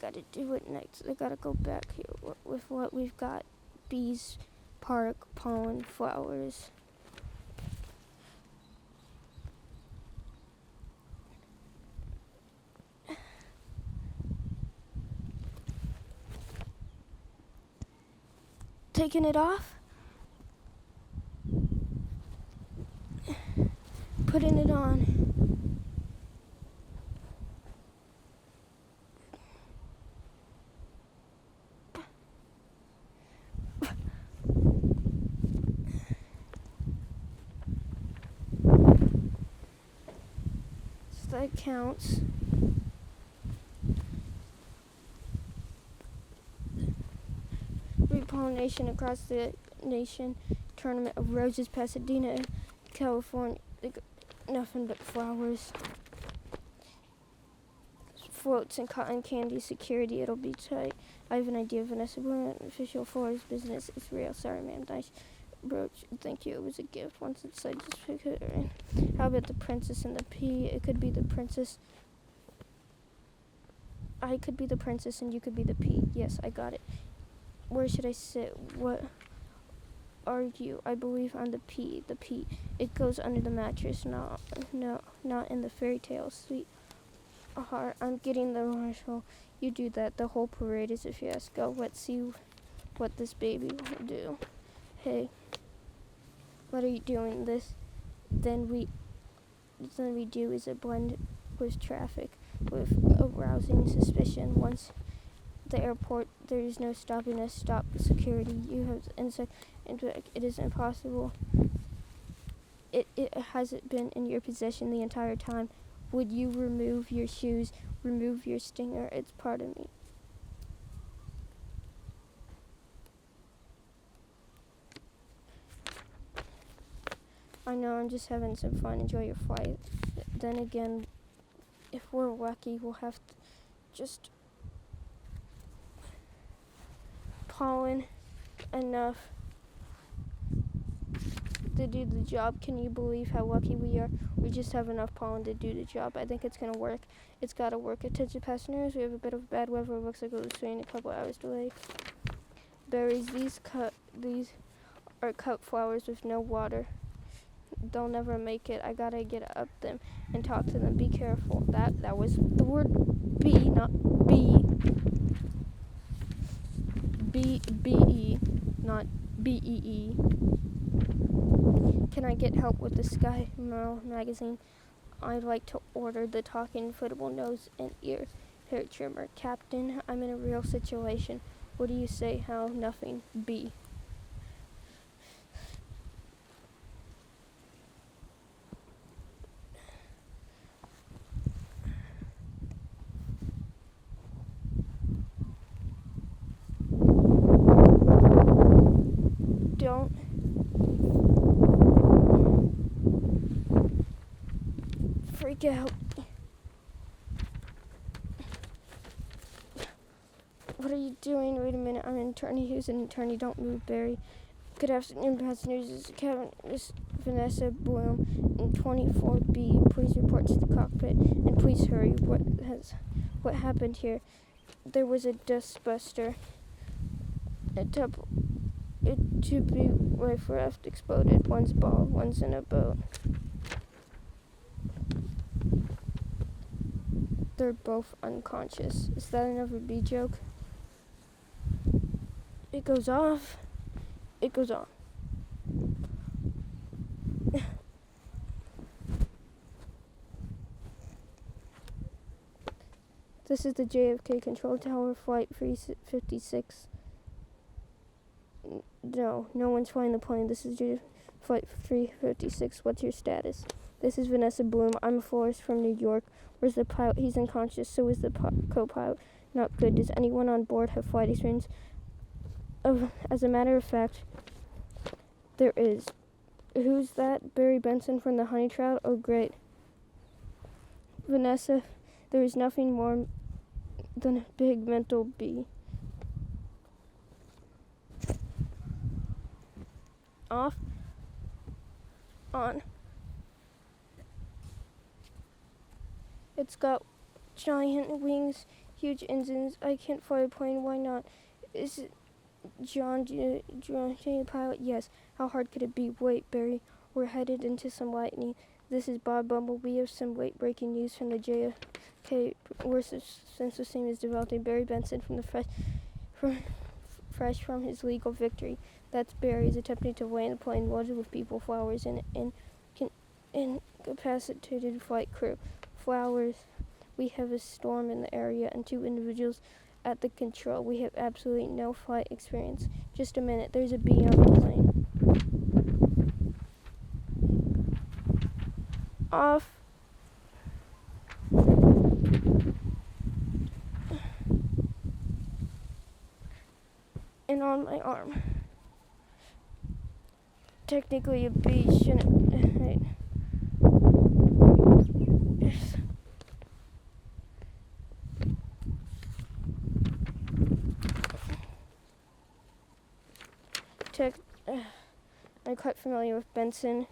gotta do it next. I gotta go back here with what we've got. Bees, park, pollen, flowers. Taking it off. Putting it on. So that counts. Repollination across the nation. Tournament of Roses, Pasadena, California. Nothing but flowers. Floats and cotton candy. Security, it'll be tight. I have an idea. Vanessa Bloom, official florist business. It's real. Sorry, ma'am. Nice brooch. Thank you. It was a gift. Once inside, just pick it in. How about the princess and the pea? It could be the princess. I could be the princess and you could be the pea. Yes, I got it. Where should I sit? What are you? I believe I'm the pea. The pea. It goes under the mattress. No, not in the fairy tale. Sweet heart. I'm getting the marshal. You do that. The whole parade is a fiasco. Let's see what this baby will do. Hey, what are you doing? Then we do is a blend with traffic, with arousing suspicion. Once the airport, there is no stopping us. Stop security. You have insect. It is impossible. It hasn't been in your possession the entire time. Would you remove your shoes? Remove your stinger. It's part of me. I know, I'm just having some fun. Enjoy your flight. Then again, if we're lucky, we'll have to just pollen enough to do the job. Can you believe how lucky we are? We just have enough pollen to do the job. I think it's gonna work. It's gotta work. Attention passengers, we have a bit of bad weather. It looks like it was raining a couple hours delayed. Berries, these are cut flowers with no water. They'll never make it. I gotta get up them and talk to them. Be careful. That was the word B, not B. B-E, not B-E-E. Can I get help with the Sky Merle magazine? I'd like to order the talking footable nose and ear hair trimmer. Captain, I'm in a real situation. What do you say? How? Nothing. B. Don't freak out. What are you doing? Wait a minute. I'm an attorney. Who's an attorney? Don't move, Barry. Good afternoon, passengers. This is Kevin. This is Vanessa Bloom in 24B. Please report to the cockpit and please hurry. What happened here? There was a dustbuster. A two life raft exploded. One's bald, one's in a boat. They're both unconscious. Is that another B joke? It goes off. It goes on. This is the JFK Control Tower, Flight 356. No one's flying the plane. This is Flight 356. What's your status? This is Vanessa Bloom. I'm a florist from New York. Where's the pilot? He's unconscious. So is the co-pilot. Not good. Does anyone on board have flight experience? As a matter of fact, there is. Who's that? Barry Benson from the Honey Trout? Oh, great. Vanessa, there is nothing more than a big mental B. Off. On. It's got giant wings. huge engines. I can't fly a plane. Why not? Is it John J. Pilot? Yes. How hard could it be? Wait, Barry. We're headed into some lightning. This is Bob Bumble. We have some late-breaking news from the JFK census team is developing. Barry Benson fresh from his legal victory. That's Barry is attempting to land a plane loaded with people, Flowers, and incapacitated flight crew. Flowers, we have a storm in the area and 2 individuals at the control. We have absolutely no flight experience. Just a minute, there's a bee on the plane. Off. And on my arm. Technically a bee shouldn't... I'm quite familiar with Benson.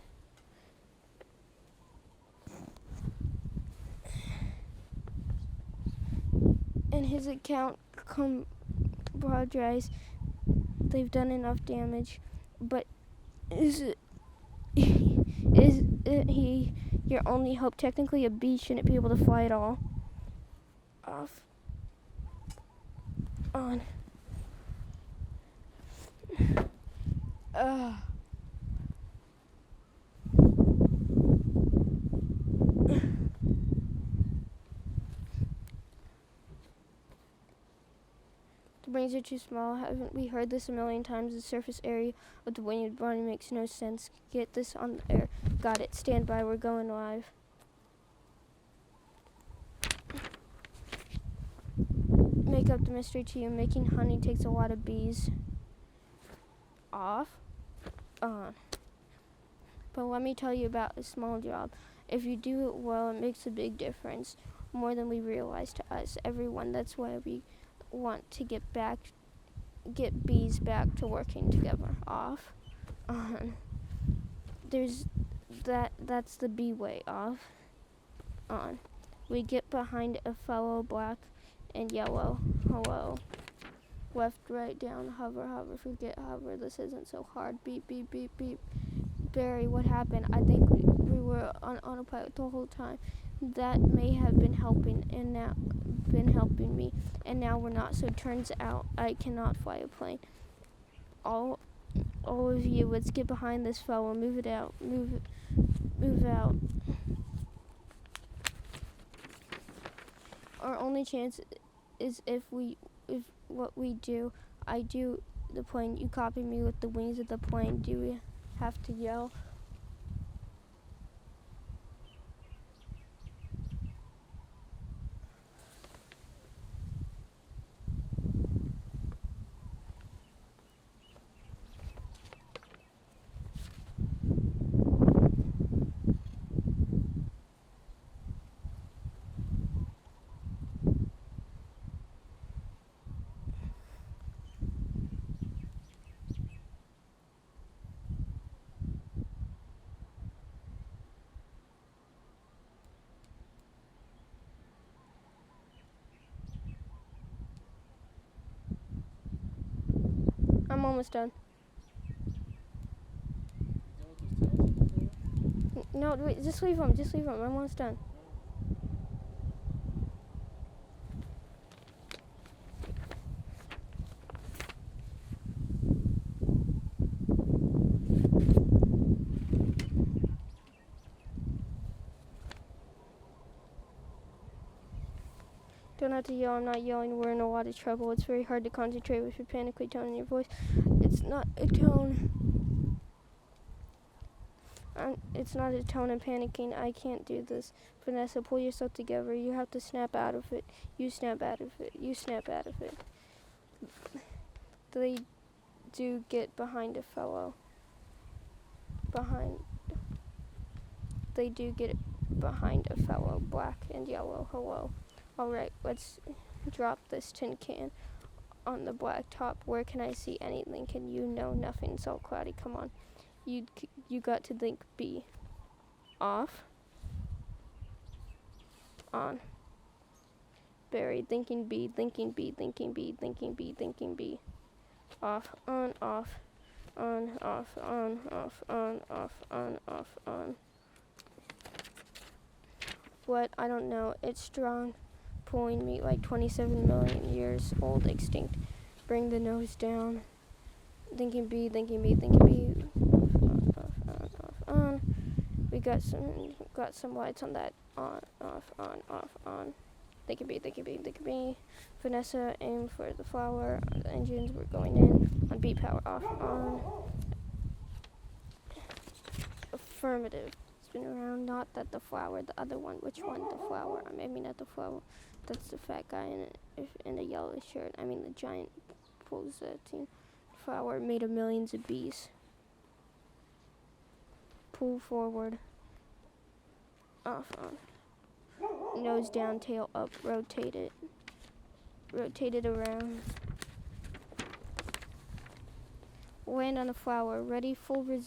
And his account compadres, they've done enough damage, but is he your only hope? Technically a bee shouldn't be able to fly at all. Off. On. The wings are too small. Haven't we heard this a million times? The surface area of the winged body makes no sense. Get this on the air. Got it. Stand by. We're going live. Make up the mystery to you. Making honey takes a lot of bees. Off. On. But let me tell you about a small job. If you do it well, it makes a big difference. More than we realize to us. Everyone. That's why we want to get bees back to working together. Off. On. That's the bee way. Off. On. We get behind a fellow black and yellow. Hello. Left, right, down, hover, hover, forget hover. This isn't so hard. Beep, beep, beep, beep. Barry, what happened? I think we were on autopilot the whole time. That may have been helping me, and now we're not. So it turns out I cannot fly a plane. All of you, let's get behind this fellow. Move it out. Move out. Our only chance is if what we do, I do the plane, you copy me with the wings of the plane. Do we have to yell? I'm almost done. No, wait, just leave them. I'm almost done. Don't have to yell. I'm not yelling. We're in a lot of trouble. It's very hard to concentrate with your panically tone in your voice. It's not a tone. It's not a tone. I'm panicking. I can't do this. Vanessa, pull yourself together. You have to snap out of it. You snap out of it. You snap out of it. They do get behind a fellow. They do get behind a fellow. Black and yellow. Hello. Alright, let's drop this tin can on the black top. Where can I see any Lincoln? You know nothing. It's all cloudy. Come on. You got to think B. Off. On. Berry, thinking B, thinking B, thinking B, thinking B, thinking B. Off, on, off, on, off, on, off, on, off, on, off, on. What? I don't know. It's strong, pulling me like 27 million years old, extinct. Bring the nose down. Thinking B, thinking B, thinking B. On, off, on, off, on. We got some lights on that. On, on. Thinking B, thinking B, thinking B. Vanessa, aim for the flower. The engines were going in. On B, power off, on. Affirmative. Spin around, not that the flower, the other one. Which one? The flower. Maybe not the flower. That's the fat guy in a yellow shirt. I mean the giant pulsating flower made of millions of bees. Pull forward. Off, on. Nose down, tail up, rotate it. Rotate it around. Land on the flower. Ready, full the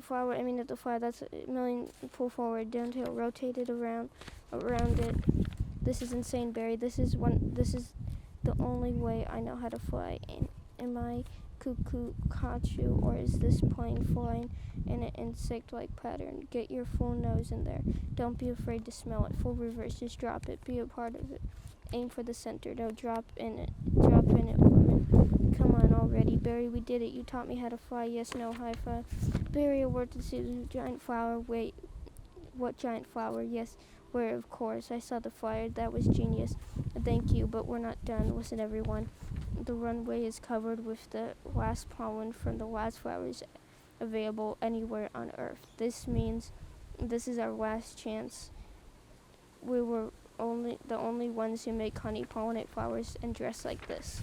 flower, aiming at the flower, that's a million, pull forward, down tail, rotate it around it. This is insane, Barry. This is the only way I know how to fly. Am I cuckoo kachu, or is this plane flying in an insect-like pattern? Get your full nose in there. Don't be afraid to smell it. Full reverse, just drop it. Be a part of it. Aim for the center. No, drop in it. Drop in it, woman. Come on already, Barry. We did it. You taught me how to fly. Yes, no, high five. Barry, a word to see. Giant flower. Wait, what giant flower? Yes, where? Of course. I saw the flyer. That was genius. Thank you, but we're not done. Listen, everyone. The runway is covered with the last pollen from the last flowers available anywhere on Earth. This means this is our last chance. We were the only ones who make honey, pollinate flowers, and dress like this.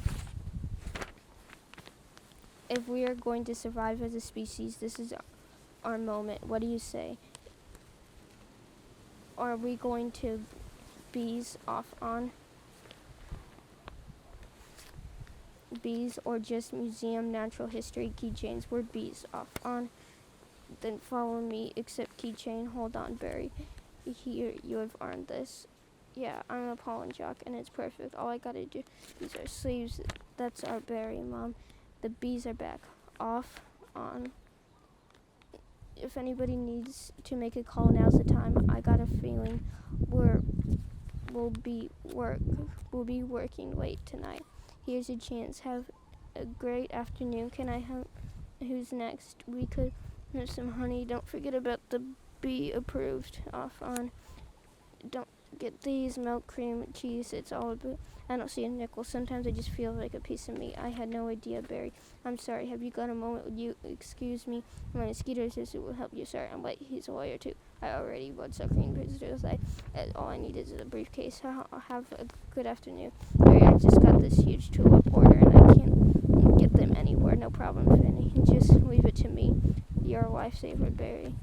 If we are going to survive as a species, this is our moment. What do you say? Are we going to bees off on? Bees or just museum natural history keychains? We're bees off on. Then follow me, except keychain. Hold on, Barry. Here, you have earned this. Yeah, I'm a pollen jock, and it's perfect. All I gotta do is our sleeves. That's our Barry, Mom. The bees are back. Off, on. If anybody needs to make a call, now's the time. I got a feeling we'll be working late tonight. Here's a chance. Have a great afternoon. Can I have? Who's next? We could have some honey. Don't forget about the bee approved. Off, on. Don't get these milk, cream, cheese. It's all about. I don't see a nickel. Sometimes I just feel like a piece of meat. I had no idea, Barry. I'm sorry. Have you got a moment? Would you excuse me? My mosquito assistant will help you. Sorry, I'm late. He's a lawyer too. I already bloodsucking visitors. All I need is a briefcase. I'll have a good afternoon. Barry, I just got this huge tulip order and I can't get them anywhere. No problem, Fanny. Just leave it to me. You're a lifesaver, Barry.